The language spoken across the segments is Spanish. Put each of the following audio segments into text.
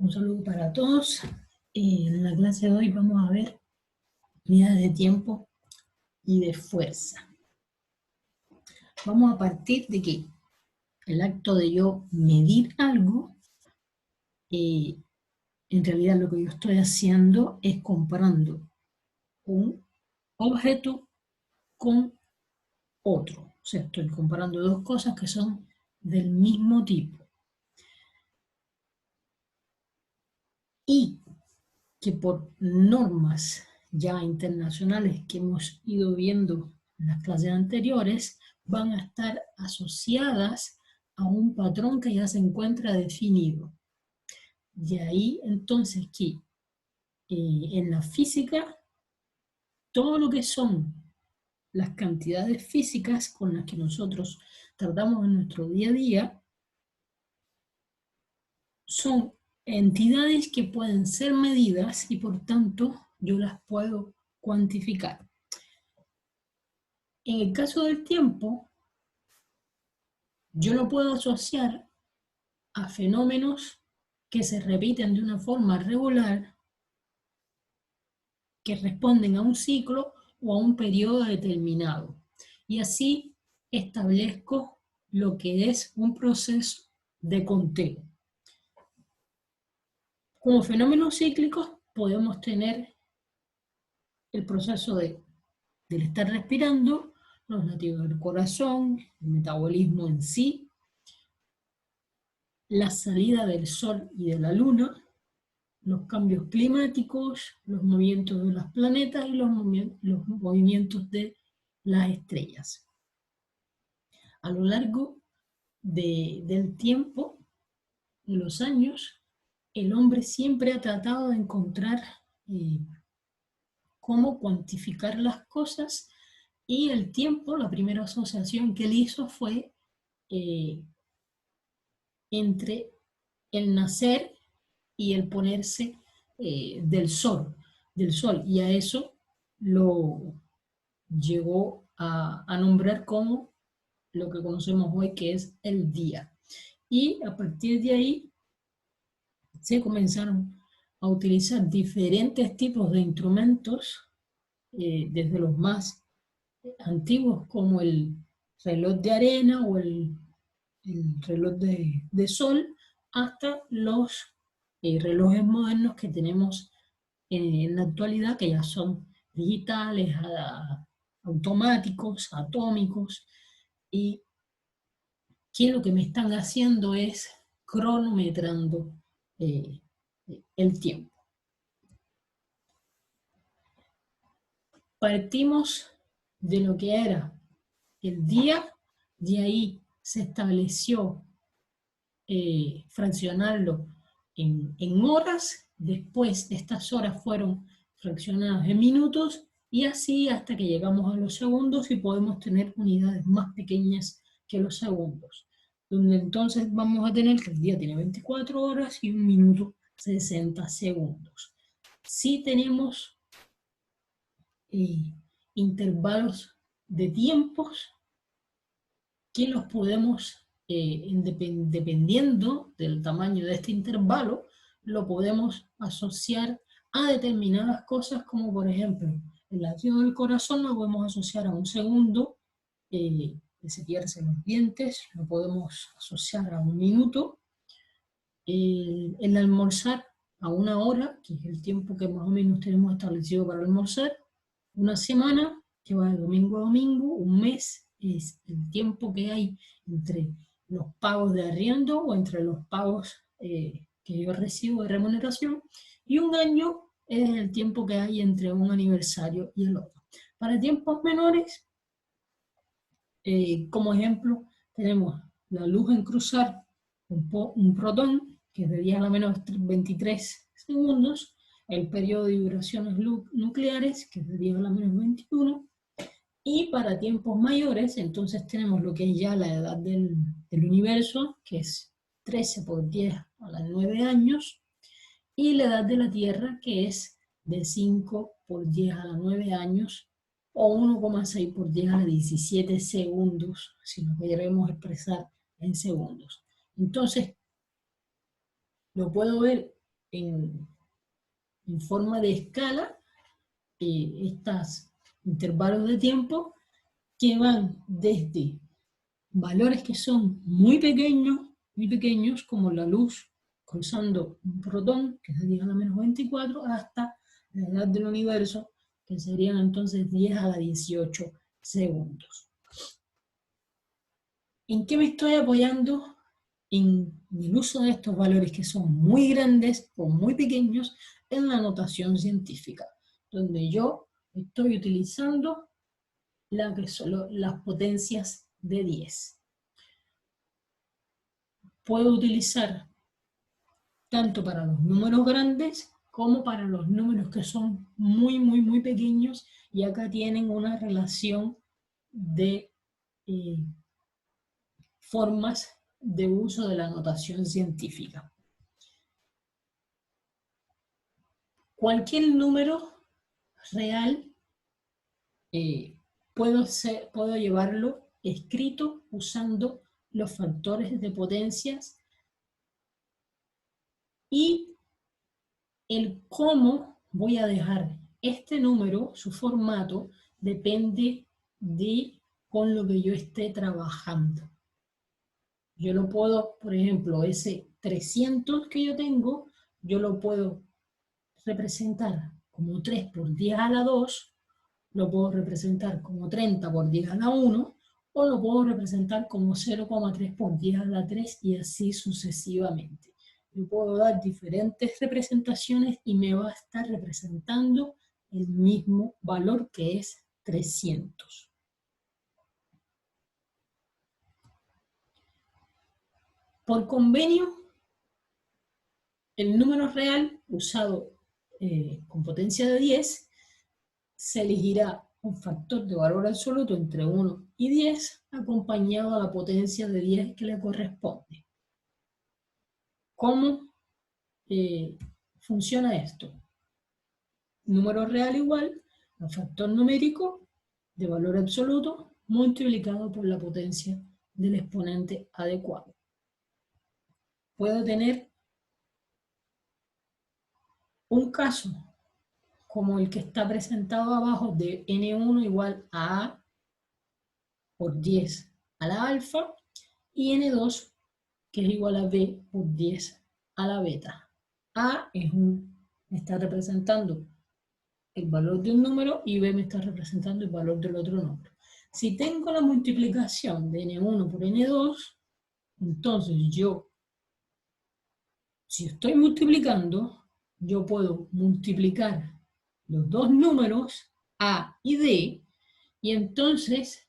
Un saludo para todos. En la clase de hoy vamos a ver unidades de tiempo y de fuerza. Vamos a partir de que el acto de yo medir algo, en realidad lo que yo estoy haciendo es comparando un objeto con otro. O sea, estoy comparando dos cosas que son del mismo tipo. Y que por normas ya internacionales que hemos ido viendo en las clases anteriores, van a estar asociadas a un patrón que ya se encuentra definido. De ahí entonces que en la física, todo lo que son las cantidades físicas con las que nosotros tratamos en nuestro día a día, son entidades que pueden ser medidas y por tanto yo las puedo cuantificar. En el caso del tiempo, yo lo puedo asociar a fenómenos que se repiten de una forma regular, que responden a un ciclo o a un periodo determinado. Y así establezco lo que es un proceso de conteo. Como fenómenos cíclicos podemos tener el proceso del estar respirando, los latidos del corazón, el metabolismo en sí, la salida del sol y de la luna, los cambios climáticos, los movimientos de los planetas y los movimientos de las estrellas. A lo largo del tiempo, de los años, el hombre siempre ha tratado de encontrar cómo cuantificar las cosas, y el tiempo, la primera asociación que él hizo fue entre el nacer y el ponerse del sol, y a eso lo llegó a nombrar como lo que conocemos hoy, que es el día. Y a partir de ahí se comenzaron a utilizar diferentes tipos de instrumentos, desde los más antiguos como el reloj de arena o el reloj de sol, hasta los relojes modernos que tenemos en la actualidad, que ya son digitales, automáticos, atómicos, y que lo que me están haciendo es cronometrando eh, el tiempo. Partimos de lo que era el día, de ahí se estableció fraccionarlo en horas, después estas horas fueron fraccionadas en minutos, y así hasta que llegamos a los segundos y podemos tener unidades más pequeñas que los segundos, donde entonces vamos a tener que el día tiene 24 horas y un minuto 60 segundos. Si tenemos intervalos de tiempos que los podemos, dependiendo del tamaño de este intervalo, lo podemos asociar a determinadas cosas, como por ejemplo, el latido del corazón lo podemos asociar a un segundo, que se pierden los dientes, lo podemos asociar a un minuto, el almorzar a una hora, que es el tiempo que más o menos tenemos establecido para almorzar, una semana, que va de domingo a domingo, un mes es el tiempo que hay entre los pagos de arriendo o entre los pagos que yo recibo de remuneración, y un año es el tiempo que hay entre un aniversario y el otro. Para tiempos menores, como ejemplo, tenemos la luz en cruzar un protón, que es de 10 a la menos 23 segundos, el periodo de vibraciones nucleares, que es de 10 a la menos 21, y para tiempos mayores, entonces tenemos lo que es ya la edad del universo, que es 13 por 10 a la 9 años, y la edad de la Tierra, que es de 5 por 10 a la 9 años, o 1,6 por 10 a la 17 segundos, si lo queremos expresar en segundos. Entonces, lo puedo ver en forma de escala estos intervalos de tiempo que van desde valores que son muy pequeños, como la luz cruzando un protón, que sería la menos 24, hasta la edad del universo, que serían entonces 10 a la 18 segundos. ¿En qué me estoy apoyando? En el uso de estos valores que son muy grandes o muy pequeños en la notación científica, donde yo estoy utilizando las potencias de 10. Puedo utilizar tanto para los números grandes como para los números que son muy pequeños, y acá tienen una relación de formas de uso de la notación científica. Cualquier número real puedo llevarlo escrito usando los factores de potencias, y el cómo voy a dejar este número, su formato, depende de con lo que yo esté trabajando. Yo lo puedo, por ejemplo, ese 300 que yo tengo, yo lo puedo representar como 3 por 10 a la 2, lo puedo representar como 30 por 10 a la 1, o lo puedo representar como 0,3 por 10 a la 3, y así sucesivamente. Yo puedo dar diferentes representaciones y me va a estar representando el mismo valor, que es 300. Por convenio, el número real usado con potencia de 10 se elegirá un factor de valor absoluto entre 1 y 10 acompañado a la potencia de 10 que le corresponde. ¿Cómo funciona esto? Número real igual a factor numérico de valor absoluto multiplicado por la potencia del exponente adecuado. Puedo tener un caso como el que está presentado abajo de N1 igual a A por 10 a la alfa, y N2 que es igual a B por 10 a la beta. A me está representando el valor de un número y B me está representando el valor del otro número. Si tengo la multiplicación de N1 por N2, entonces si estoy multiplicando, yo puedo multiplicar los dos números A y D, y entonces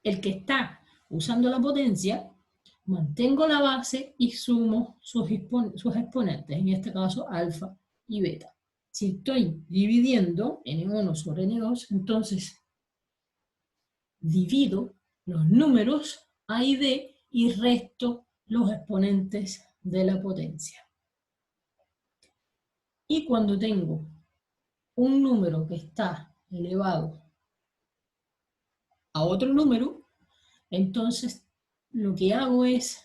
el que está usando la potencia, mantengo la base y sumo sus exponentes, en este caso alfa y beta. Si estoy dividiendo N1 sobre N2, entonces divido los números A y D y resto los exponentes de la potencia. Y cuando tengo un número que está elevado a otro número, entonces lo que hago es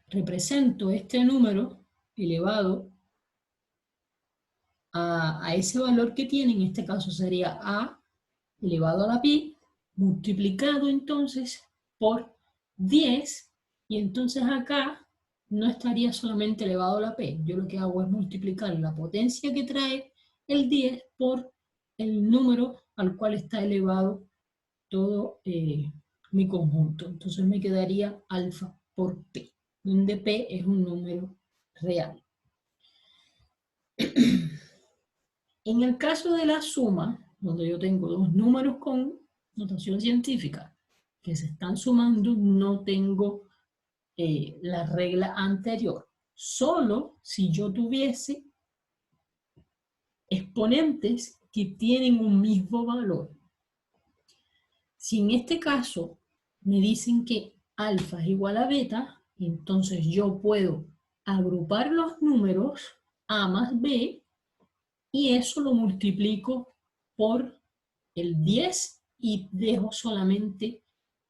represento este número elevado a ese valor que tiene, en este caso sería A elevado a la pi, multiplicado entonces por 10, y entonces acá no estaría solamente elevado a la p, yo lo que hago es multiplicar la potencia que trae el 10 por el número al cual está elevado todo mi conjunto. Entonces me quedaría alfa por p, donde p es un número real. En el caso de la suma, donde yo tengo dos números con notación científica que se están sumando, no tengo la regla anterior. Solo si yo tuviese exponentes que tienen un mismo valor. Si en este caso me dicen que alfa es igual a beta, entonces yo puedo agrupar los números A más B, y eso lo multiplico por el 10 y dejo solamente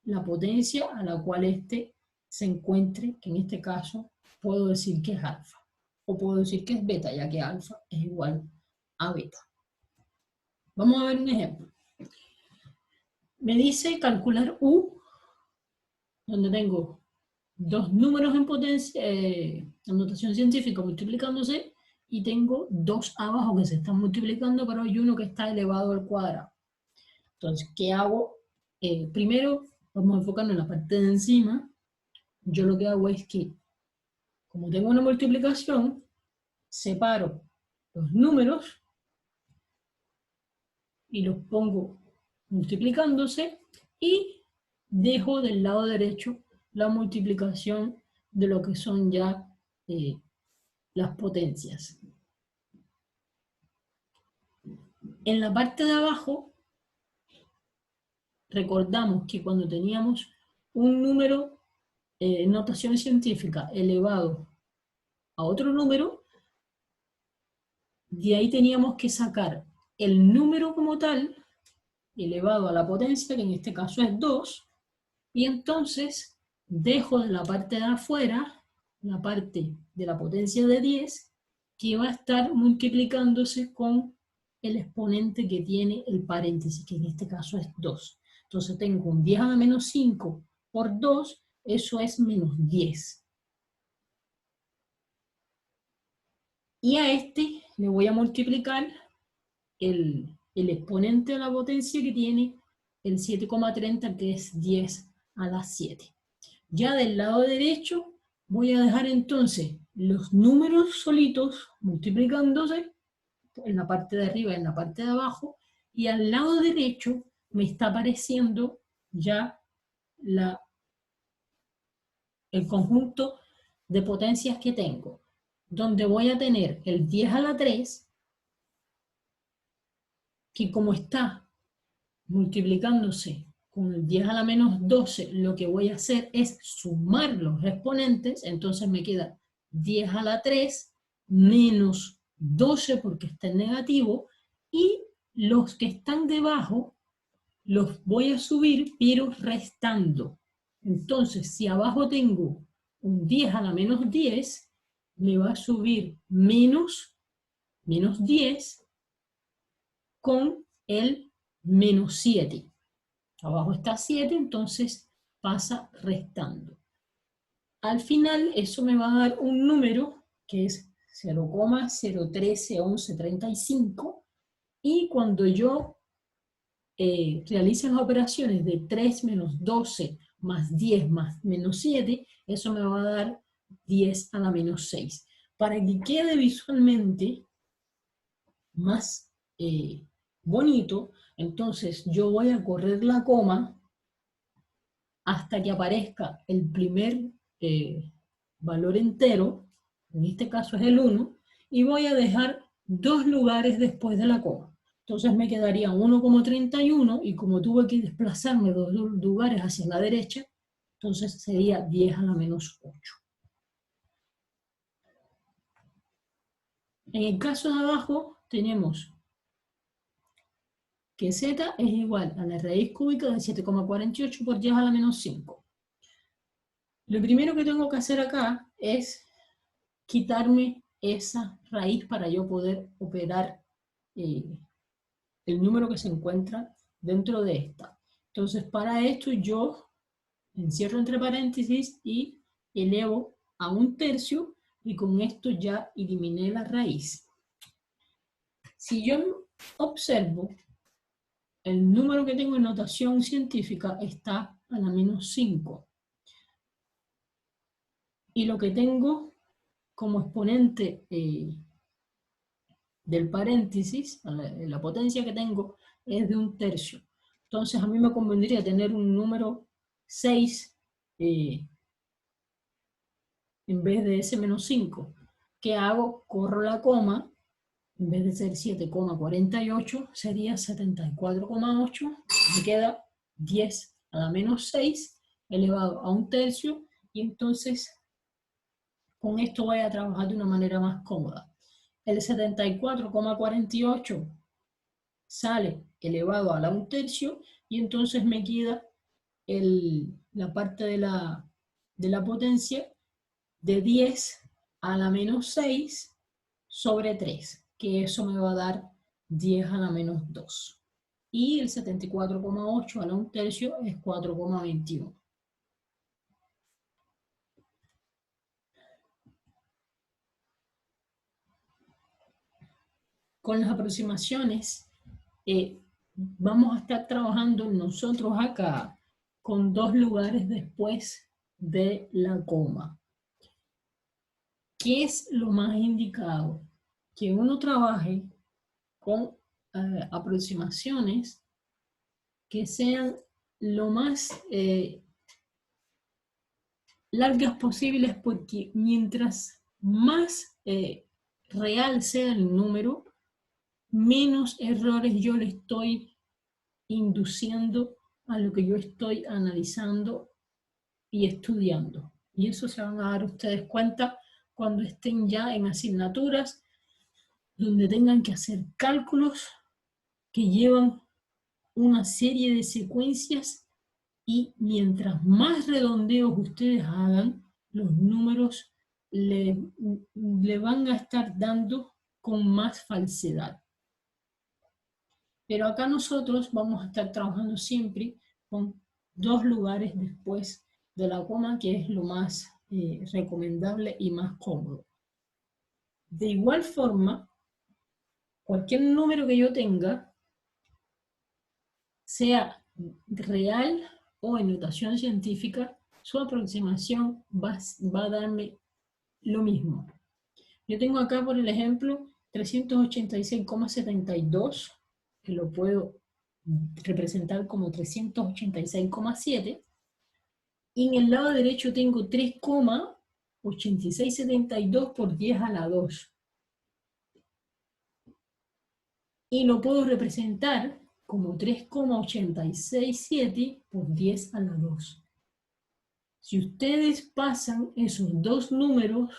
la potencia a la cual éste se encuentre, que en este caso puedo decir que es alfa, o puedo decir que es beta, ya que alfa es igual a beta. Vamos a ver un ejemplo. Me dice calcular U, donde tengo dos números en potencia, en notación científica multiplicándose, y tengo dos abajo que se están multiplicando, pero hay uno que está elevado al cuadrado. Entonces, ¿qué hago? Primero, vamos a enfocarnos en la parte de encima. Yo lo que hago es que, como tengo una multiplicación, separo los números y los pongo multiplicándose y dejo del lado derecho la multiplicación de lo que son ya las potencias. En la parte de abajo, recordamos que cuando teníamos un número en notación científica elevado a otro número, de ahí teníamos que sacar el número como tal, elevado a la potencia, que en este caso es 2, y entonces dejo de la parte de afuera la parte de la potencia de 10, que va a estar multiplicándose con el exponente que tiene el paréntesis, que en este caso es 2. Entonces tengo un 10 a la menos 5 por 2, eso es menos 10. Y a este le voy a multiplicar el exponente de la potencia que tiene el 7,30, que es 10 a la 7. Ya del lado derecho voy a dejar entonces los números solitos multiplicándose en la parte de arriba y en la parte de abajo, y al lado derecho me está apareciendo ya el conjunto de potencias que tengo, donde voy a tener el 10 a la 3, que como está multiplicándose con el 10 a la menos 12, lo que voy a hacer es sumar los exponentes, entonces me queda 10 a la 3 menos 12 porque está en negativo, y los que están debajo los voy a subir, pero restando. Entonces, si abajo tengo un 10 a la menos 10, me va a subir menos 10 con el menos 7. Abajo está 7, entonces pasa restando. Al final, eso me va a dar un número que es 0,0131135, y cuando yo realice las operaciones de 3 menos 12 más 10 más menos 7, eso me va a dar 10 a la menos 6. Para que quede visualmente más bonito, entonces yo voy a correr la coma hasta que aparezca el primer valor entero, en este caso es el 1, y voy a dejar 2 lugares después de la coma. Entonces me quedaría 1,31, y como tuve que desplazarme 2 lugares hacia la derecha, entonces sería 10 a la menos 8. En el caso de abajo tenemos que z es igual a la raíz cúbica de 7,48 por 10 a la menos 5. Lo primero que tengo que hacer acá es quitarme esa raíz para yo poder operar el número que se encuentra dentro de esta. Entonces, para esto yo encierro entre paréntesis y elevo a 1/3, y con esto ya eliminé la raíz. Si yo observo, el número que tengo en notación científica está a la menos 5. Y lo que tengo como exponente del paréntesis, la potencia que tengo es de 1/3. Entonces a mí me convendría tener un número 6 en vez de ese menos 5. ¿Qué hago? Corro la coma. En vez de ser 7,48, sería 74,8. Me queda 10 a la menos 6 elevado a 1/3, y entonces con esto voy a trabajar de una manera más cómoda. El 74,48 sale elevado a la 1/3, y entonces me queda la parte de la potencia de 10 a la menos 6 sobre 3, que eso me va a dar 10 a la menos 2. Y el 74,8 a la 1/3 es 4,21. Con las aproximaciones, vamos a estar trabajando nosotros acá con 2 lugares después de la coma. ¿Qué es lo más indicado? Que uno trabaje con aproximaciones que sean lo más largas posibles, porque mientras más real sea el número, menos errores yo le estoy induciendo a lo que yo estoy analizando y estudiando. Y eso se van a dar ustedes cuenta cuando estén ya en asignaturas donde tengan que hacer cálculos que llevan una serie de secuencias, y mientras más redondeos ustedes hagan, los números le van a estar dando con más falsedad. Pero acá nosotros vamos a estar trabajando siempre con 2 lugares después de la coma, que es lo más recomendable y más cómodo. De igual forma, cualquier número que yo tenga, sea real o en notación científica, su aproximación va a darme lo mismo. Yo tengo acá, por el ejemplo, 386,72, que lo puedo representar como 386,7, y en el lado derecho tengo 3,8672 por 10 a la 2. Y lo puedo representar como 3,867 por 10 a la 2. Si ustedes pasan esos 2 números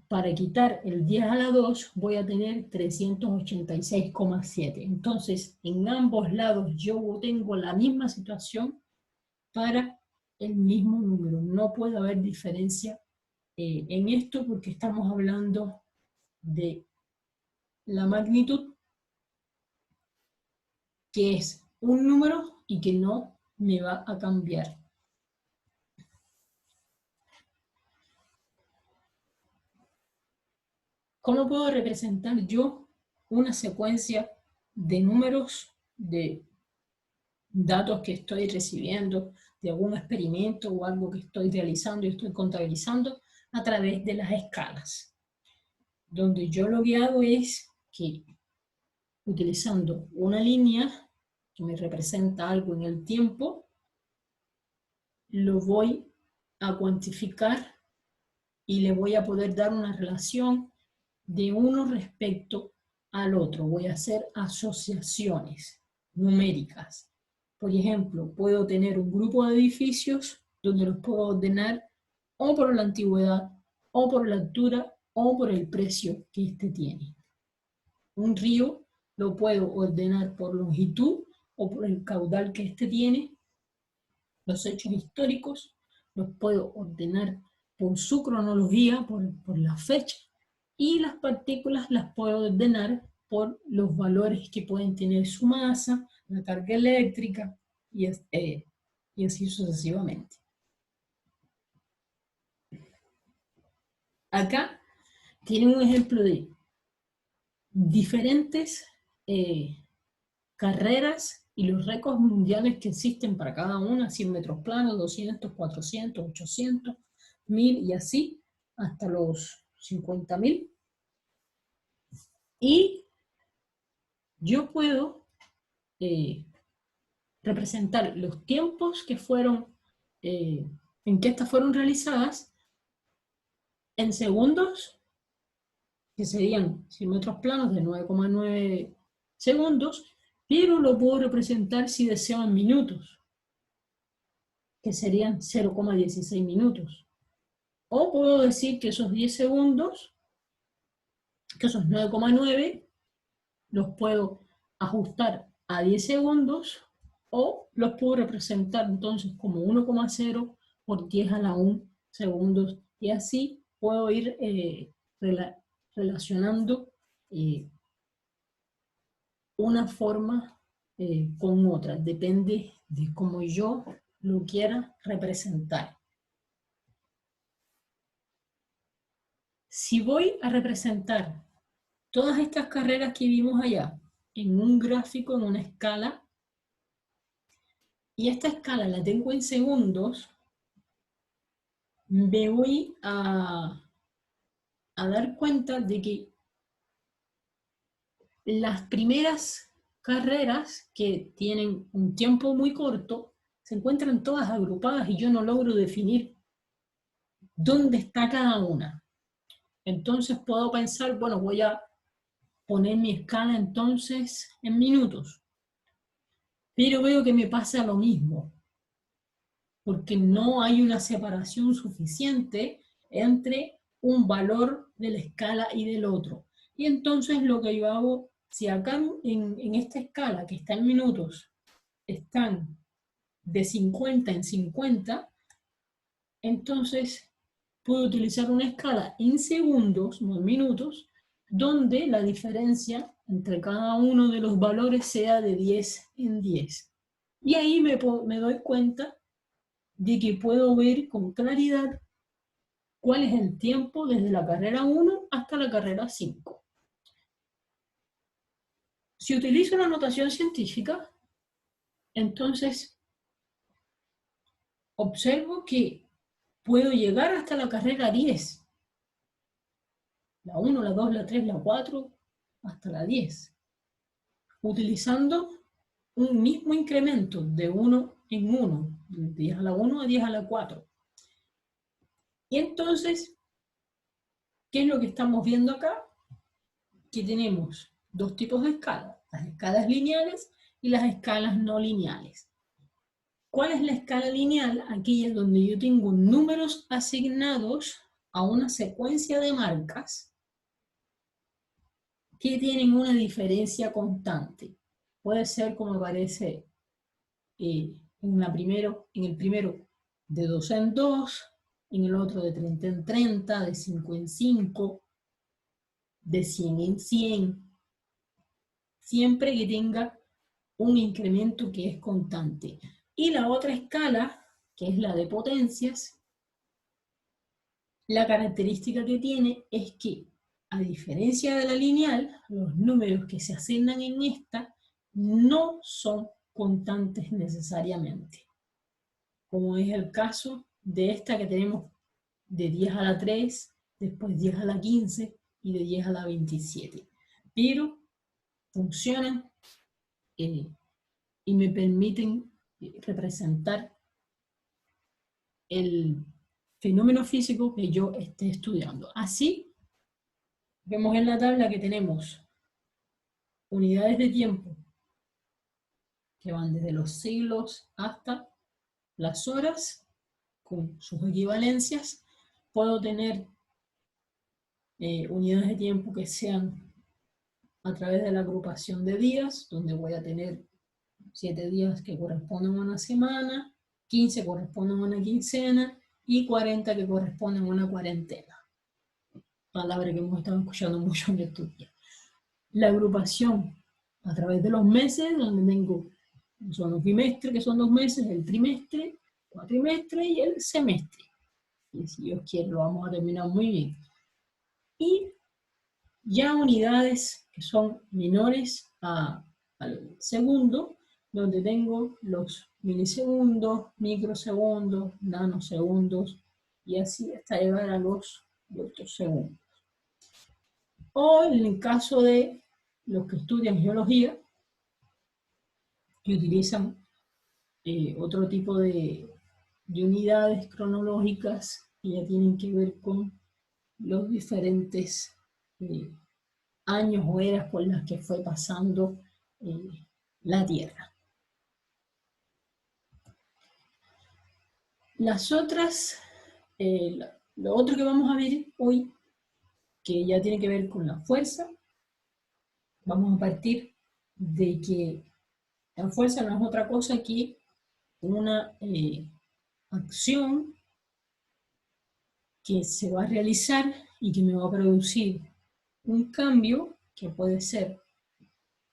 para quitar el 10 a la 2, voy a tener 386,7. Entonces, en ambos lados yo tengo la misma situación para el mismo número. No puede haber diferencia en esto, porque estamos hablando de la magnitud, que es un número y que no me va a cambiar. ¿Cómo puedo representar yo una secuencia de números, de datos que estoy recibiendo, de algún experimento o algo que estoy realizando y estoy contabilizando a través de las escalas? Donde yo lo que hago es que, utilizando una línea que me representa algo en el tiempo, lo voy a cuantificar y le voy a poder dar una relación de uno respecto al otro. Voy a hacer asociaciones numéricas. Por ejemplo, puedo tener un grupo de edificios donde los puedo ordenar o por la antigüedad, o por la altura, o por el precio que éste tiene. Un río lo puedo ordenar por longitud o por el caudal que éste tiene. Los hechos históricos los puedo ordenar por su cronología, por la fecha, y las partículas las puedo ordenar por los valores que pueden tener su masa, la carga eléctrica, y así sucesivamente. Acá tienen un ejemplo de diferentes carreras y los récords mundiales que existen para cada una: 100 metros planos, 200, 400, 800, 1000 y así hasta los 50.000. Y yo puedo representar los tiempos que fueron, en que estas fueron realizadas, en segundos, que serían 100 metros planos de 9,9 segundos, pero lo puedo representar, si deseo, en minutos, que serían 0,16 minutos. O puedo decir que esos 10 segundos, que esos 9,9, los puedo ajustar a 10 segundos, o los puedo representar entonces como 1,0 por 10 a la 1 segundos, y así puedo ir relacionando una forma con otra, depende de cómo yo lo quiera representar. Si voy a representar todas estas carreras que vimos allá en un gráfico, en una escala, y esta escala la tengo en segundos, me voy a dar cuenta de que las primeras carreras que tienen un tiempo muy corto se encuentran todas agrupadas y yo no logro definir dónde está cada una. Entonces puedo pensar, bueno, voy a poner mi escala entonces en minutos, pero veo que me pasa lo mismo, porque no hay una separación suficiente entre un valor de la escala y del otro. Y entonces lo que yo hago, si acá en esta escala que está en minutos, están de 50 en 50, entonces puedo utilizar una escala en segundos, no en minutos, donde la diferencia entre cada uno de los valores sea de 10 en 10. Y ahí me doy cuenta de que puedo ver con claridad cuál es el tiempo desde la carrera 1 hasta la carrera 5. Si utilizo la notación científica, entonces observo que puedo llegar hasta la carrera 10. La 1, la 2, la 3, la 4, hasta la 10. Utilizando un mismo incremento de 1 en 1, de 10 a la 1 a 10 a la 4. Y entonces, ¿qué es lo que estamos viendo acá? Que tenemos dos tipos de escalas, las escalas lineales y las escalas no lineales. ¿Cuál es la escala lineal? Aquella donde yo tengo números asignados a una secuencia de marcas que tienen una diferencia constante. Puede ser como aparece en el primero de 2 en 2, en el otro de 30 en 30, de 5 en 5, de 100 en 100, siempre que tenga un incremento que es constante. Y la otra escala, que es la de potencias, la característica que tiene es que, a diferencia de la lineal, los números que se asignan en esta no son constantes necesariamente, como es el caso de esta que tenemos de 10 a la 3, después 10 a la 15 y de 10 a la 27. Pero funcionan y me permiten representar el fenómeno físico que yo esté estudiando. Así, vemos en la tabla que tenemos unidades de tiempo que van desde los siglos hasta las horas, con sus equivalencias. Puedo tener unidades de tiempo que sean a través de la agrupación de días, donde voy a tener 7 días que corresponden a una semana, 15 corresponden a una quincena y 40 que corresponden a una cuarentena. Palabra que hemos estado escuchando mucho en estos días. La agrupación a través de los meses, donde tengo, son los bimestres, que son 2 meses, el trimestre, cuatrimestre y el semestre. Y si Dios quiere, lo vamos a terminar muy bien. Y ya unidades que son menores al segundo, donde tengo los milisegundos, microsegundos, nanosegundos, y así hasta llegar a los segundos. O en el caso de los que estudian geología, que utilizan otro tipo de unidades cronológicas que ya tienen que ver con los diferentes años o eras por las que fue pasando la Tierra. Las otras, lo otro que vamos a ver hoy, que ya tiene que ver con la fuerza, vamos a partir de que La fuerza no es otra cosa que una acción que se va a realizar y que me va a producir un cambio que puede ser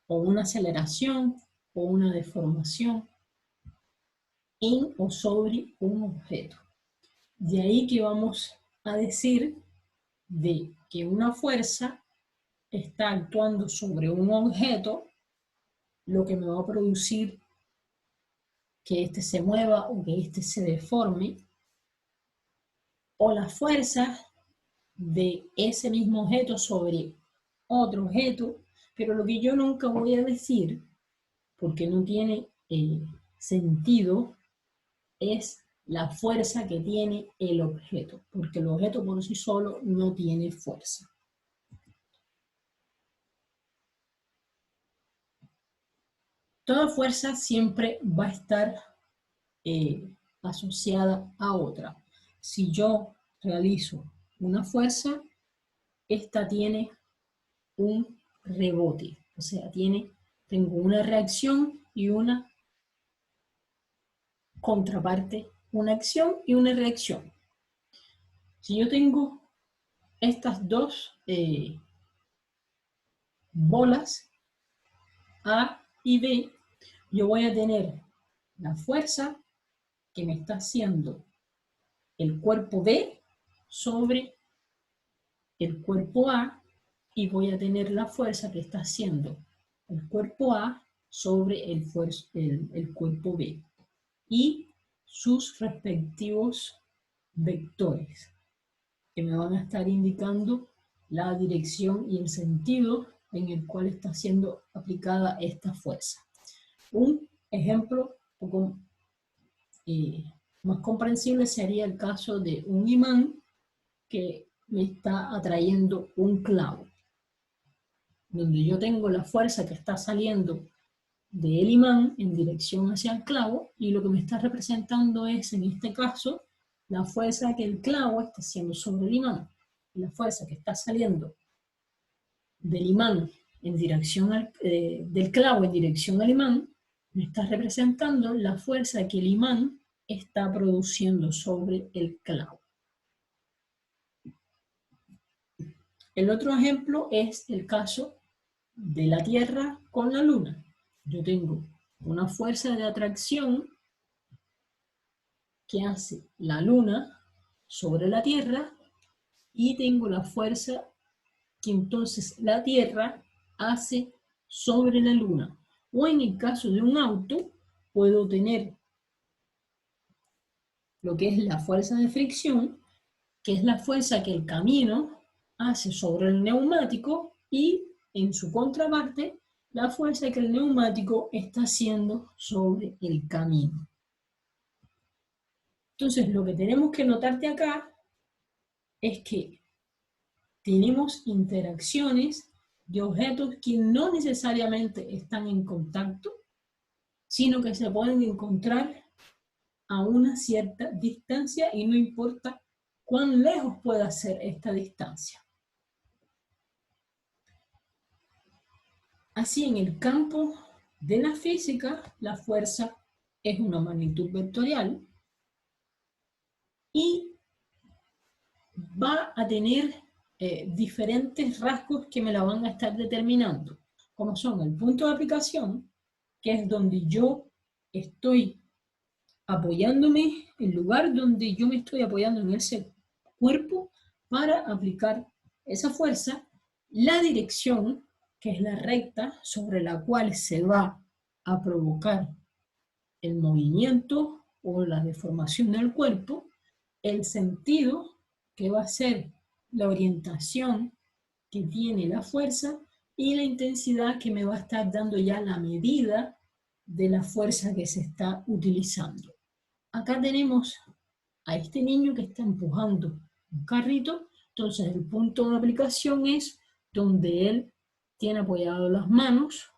o una aceleración o una deformación en o sobre un objeto. De ahí que vamos a decir de que una fuerza está actuando sobre un objeto, lo que me va a producir que éste se mueva o que éste se deforme, o la fuerza de ese mismo objeto sobre otro objeto, pero lo que yo nunca voy a decir, porque no tiene sentido, es la fuerza que tiene el objeto, porque el objeto por sí solo no tiene fuerza. Toda fuerza siempre va a estar asociada a otra. Si yo realizo una fuerza, esta tiene un rebote, o sea, tengo una reacción y una contraparte, una acción y una reacción. Si yo tengo estas dos bolas, A y B, yo voy a tener la fuerza que me está haciendo el cuerpo B sobre el cuerpo A, y voy a tener la fuerza que está haciendo el cuerpo A sobre el cuerpo B y sus respectivos vectores que me van a estar indicando la dirección y el sentido en el cual está siendo aplicada esta fuerza. Un ejemplo un poco más comprensible sería el caso de un imán que me está atrayendo un clavo, donde yo tengo la fuerza que está saliendo del imán en dirección hacia el clavo, y lo que me está representando es, en este caso, la fuerza que el clavo está haciendo sobre el imán. Y la fuerza que está saliendo del imán en dirección del clavo en dirección al imán, me está representando la fuerza que el imán está produciendo sobre el clavo. El otro ejemplo es el caso de la Tierra con la Luna. Yo tengo una fuerza de atracción que hace la Luna sobre la Tierra y tengo la fuerza que entonces la Tierra hace sobre la Luna. O en el caso de un auto, puedo tener lo que es la fuerza de fricción, que es la fuerza que el camino hace sobre el neumático, y en su contraparte, la fuerza que el neumático está haciendo sobre el camino. Entonces, lo que tenemos que notar de acá es que tenemos interacciones de objetos que no necesariamente están en contacto, sino que se pueden encontrar a una cierta distancia y no importa cuán lejos pueda ser esta distancia. Así, en el campo de la física, la fuerza es una magnitud vectorial y va a tener diferentes rasgos que me la van a estar determinando, como son el punto de aplicación, que es donde yo estoy apoyándome, el lugar donde yo me estoy apoyando en ese cuerpo para aplicar esa fuerza, la dirección, que es la recta sobre la cual se va a provocar el movimiento o la deformación del cuerpo, el sentido, que va a ser la orientación que tiene la fuerza, y la intensidad, que me va a estar dando ya la medida de la fuerza que se está utilizando. Acá tenemos a este niño que está empujando un carrito, entonces el punto de aplicación es donde él tiene apoyado las manos,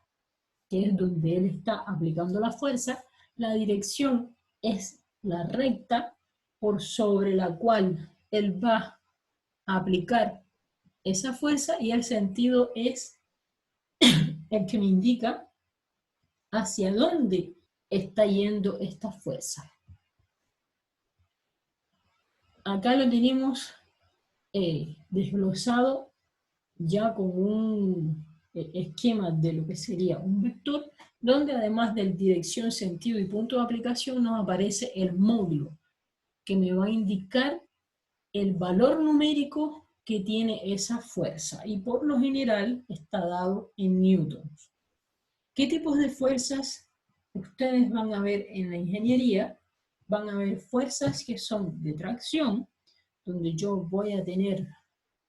que es donde él está aplicando la fuerza. La dirección es la recta por sobre la cual él va a aplicar esa fuerza, y el sentido es el que me indica hacia dónde está yendo esta fuerza. Acá lo tenemos desglosado ya con un esquema de lo que sería un vector, donde además de dirección, sentido y punto de aplicación nos aparece el módulo, que me va a indicar el valor numérico que tiene esa fuerza, y por lo general está dado en newtons. ¿Qué tipos de fuerzas ustedes van a ver en la ingeniería? Van a ver fuerzas que son de tracción, donde yo voy a tener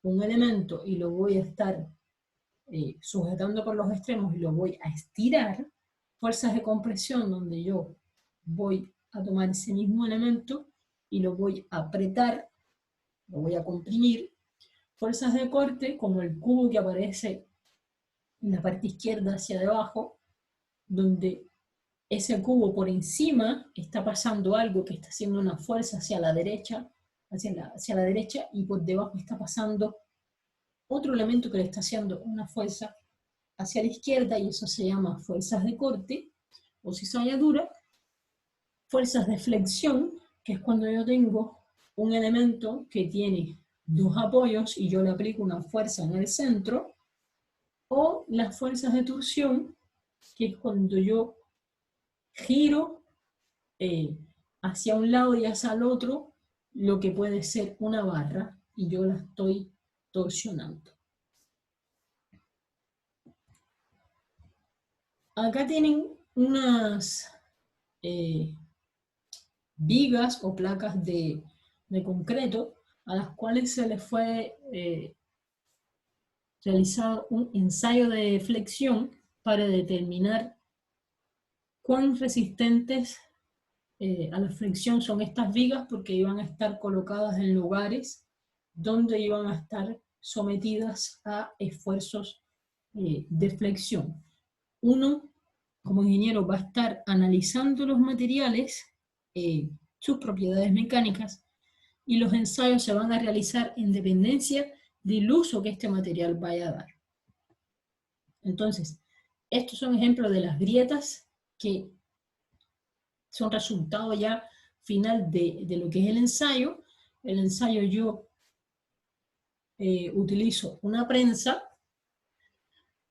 un elemento y lo voy a estar sujetando por los extremos y lo voy a estirar. Fuerzas de compresión, donde yo voy a tomar ese mismo elemento y lo voy a apretar, lo voy a comprimir. Fuerzas de corte, como el cubo que aparece en la parte izquierda hacia debajo, donde ese cubo por encima está pasando algo que está haciendo una fuerza hacia la derecha, hacia la derecha, y por debajo está pasando otro elemento que le está haciendo una fuerza hacia la izquierda, y eso se llama fuerzas de corte o cizalladura. Fuerzas de flexión, que es cuando yo tengo un elemento que tiene dos apoyos y yo le aplico una fuerza en el centro. O las fuerzas de torsión, que es cuando yo giro hacia un lado y hacia el otro lo que puede ser una barra, y yo la estoy torsionando. Acá tienen unas vigas o placas de concreto a las cuales se les fue realizado un ensayo de flexión para determinar cuán resistentes a la fricción son estas vigas, porque iban a estar colocadas en lugares donde iban a estar sometidas a esfuerzos de flexión. Uno, como ingeniero, va a estar analizando los materiales, sus propiedades mecánicas, y los ensayos se van a realizar en dependencia del uso que este material vaya a dar. Entonces, estos son ejemplos de las grietas que son resultado ya final de lo que es el ensayo. El ensayo yo utilizo una prensa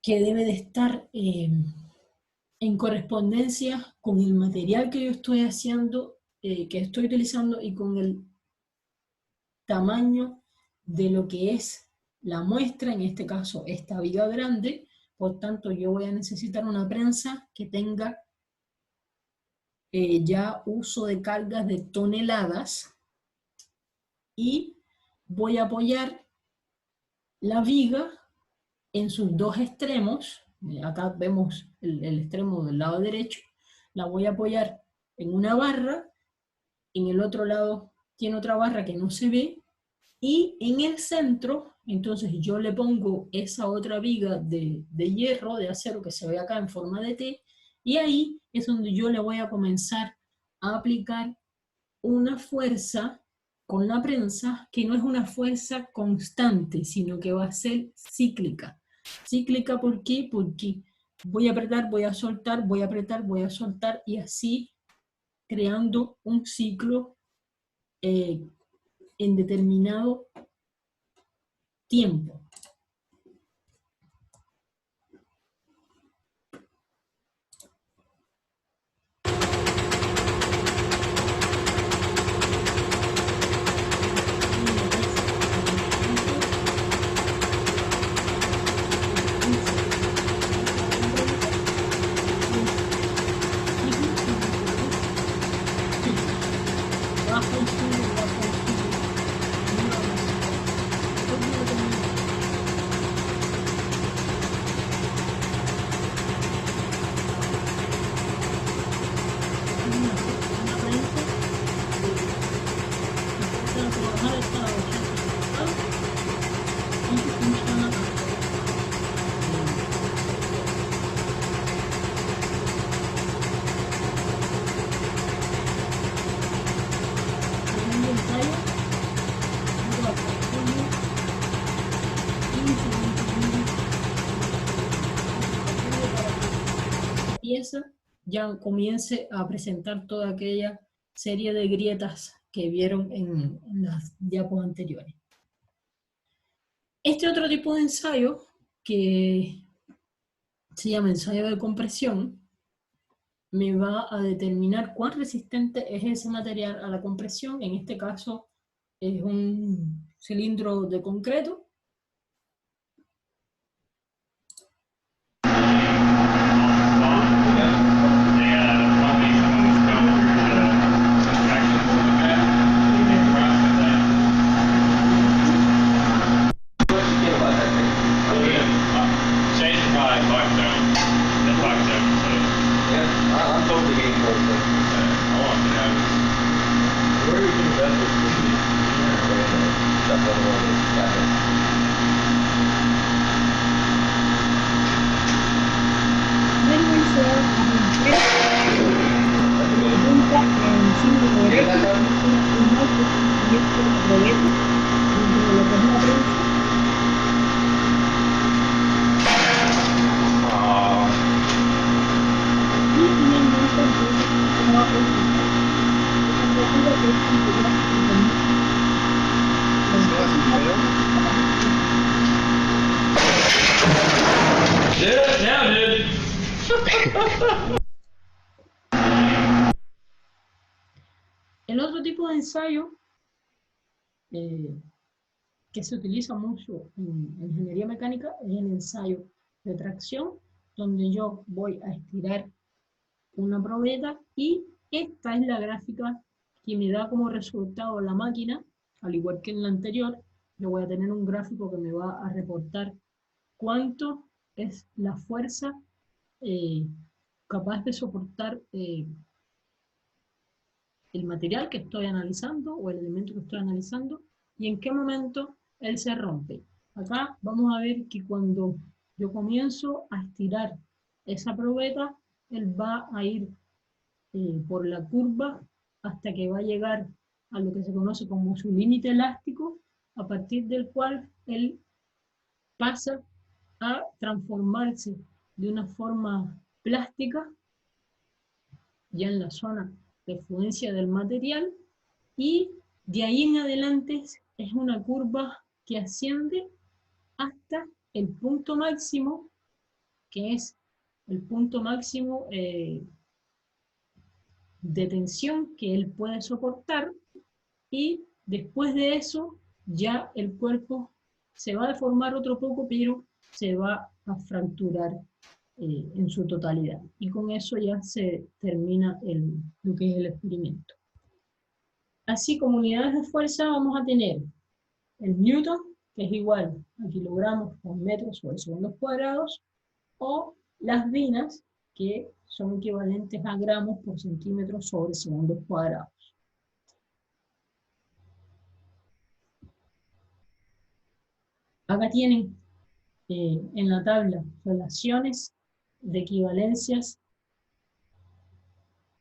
que debe de estar en correspondencia con el material que yo estoy haciendo, que estoy utilizando, y con el tamaño de lo que es la muestra, en este caso esta viga grande. Por tanto, yo voy a necesitar una prensa que tenga ya uso de cargas de toneladas, y voy a apoyar la viga en sus dos extremos. Acá vemos el extremo del lado derecho. La voy a apoyar en una barra, en el otro lado tiene otra barra que no se ve, y en el centro, entonces yo le pongo esa otra viga de hierro, de acero, que se ve acá en forma de T, y ahí es donde yo le voy a comenzar a aplicar una fuerza con la prensa, que no es una fuerza constante, sino que va a ser cíclica. Cíclica, ¿por qué? Porque voy a apretar, voy a soltar, voy a apretar, voy a soltar, y así creando un ciclo en determinado tiempo. Pieza ya comience a presentar toda aquella serie de grietas que vieron en las diapos anteriores. Este otro tipo de ensayo, que se llama ensayo de compresión, me va a determinar cuán resistente es ese material a la compresión. En este caso es un cilindro de concreto. El otro tipo de ensayo que se utiliza mucho en ingeniería mecánica es el ensayo de tracción, donde yo voy a estirar una probeta y esta es la gráfica que me da como resultado la máquina, al igual que en la anterior. Yo voy a tener un gráfico que me va a reportar cuánto es la fuerza capaz de soportar el material que estoy analizando o el elemento que estoy analizando y en qué momento él se rompe. Acá vamos a ver que cuando yo comienzo a estirar esa probeta, él va a ir por la curva hasta que va a llegar a lo que se conoce como su límite elástico, a partir del cual él pasa a transformarse de una forma plástica ya en la zona de fluencia del material, y de ahí en adelante es una curva que asciende hasta el punto máximo, que es el punto máximo de tensión que él puede soportar, y después de eso ya el cuerpo se va a deformar otro poco, pero se va a fracturar en su totalidad. Y con eso ya se termina lo que es el experimento. Así, como unidades de fuerza vamos a tener el newton, que es igual a kilogramos por metros sobre segundos cuadrados, o las vinas, que son equivalentes a gramos por centímetros sobre segundos cuadrados. Acá tienen en la tabla relaciones de equivalencias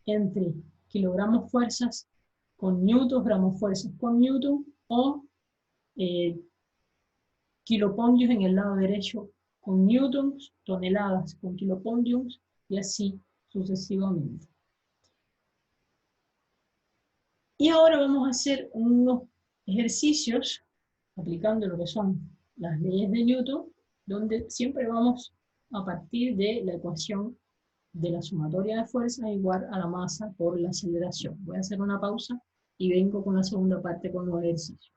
entre kilogramos fuerzas con newtons, gramos fuerzas con newton, o kilopondios en el lado derecho con newtons, toneladas con kilopondios, y así sucesivamente. Y ahora vamos a hacer unos ejercicios aplicando lo que son las leyes de Newton, donde siempre vamos a partir de la ecuación de la sumatoria de fuerzas igual a la masa por la aceleración. Voy a hacer una pausa y vengo con la segunda parte con los ejercicios.